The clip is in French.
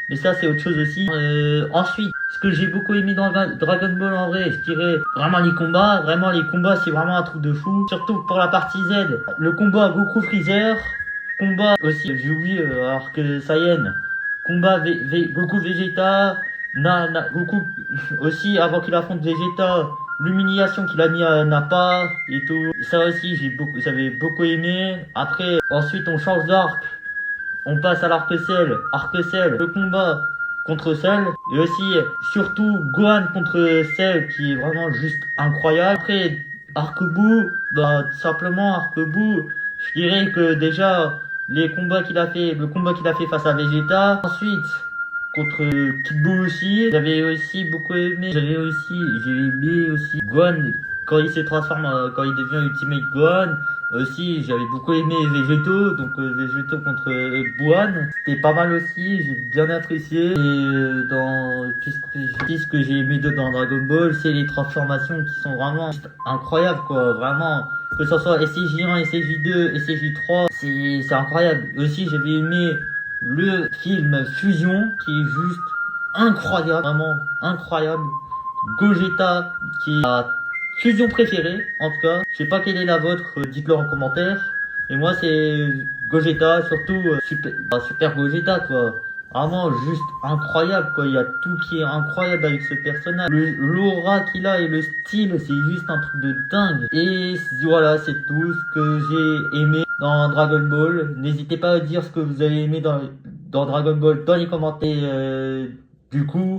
Mais ça, c'est autre chose aussi. Ensuite, ce que j'ai beaucoup aimé dans Dragon Ball en vrai, je dirais vraiment les combats. Vraiment, les combats, c'est vraiment un truc de fou. Surtout pour la partie Z. Le combat Goku Freezer. Combat aussi, j'ai oublié, alors que Saiyan. Combat Goku Vegeta. Goku aussi, avant qu'il affronte Vegeta. L'humiliation qu'il a mis à Nappa et tout. Ça aussi, j'avais beaucoup aimé. Après, ensuite, on change d'arc. On passe à l'arc Cell. Arc Cell, le combat contre Cell. Et aussi, surtout, Gohan contre Cell qui est vraiment juste incroyable. Après, Arc Boo, bah, tout simplement, Arc Boo, je dirais que déjà, le combat qu'il a fait face à Vegeta. Ensuite, contre Kid Buu aussi. J'ai aimé aussi Gohan quand il se transforme, quand il devient Ultimate Gohan. Aussi, j'avais beaucoup aimé Végéto, donc Végéto contre Buan. C'était pas mal aussi, j'ai bien apprécié. Et ce que j'ai aimé dans Dragon Ball, c'est les transformations qui sont vraiment juste incroyables, quoi. Vraiment, que ce soit SCJ1, SCJ2, SCJ3, c'est incroyable. Aussi, j'avais aimé le film Fusion, qui est juste incroyable, vraiment incroyable. Gogeta, qui est ma fusion préférée, en tout cas. Je sais pas quelle est la vôtre, dites-le en commentaire. Et moi, c'est Gogeta, surtout super Gogeta, quoi. Vraiment juste incroyable, quoi. Il y a tout qui est incroyable avec ce personnage. L'aura qu'il a et le style, c'est juste un truc de dingue. Et voilà, c'est tout ce que j'ai aimé dans Dragon Ball. N'hésitez pas à dire ce que vous avez aimé dans Dragon Ball dans les commentaires. Du coup,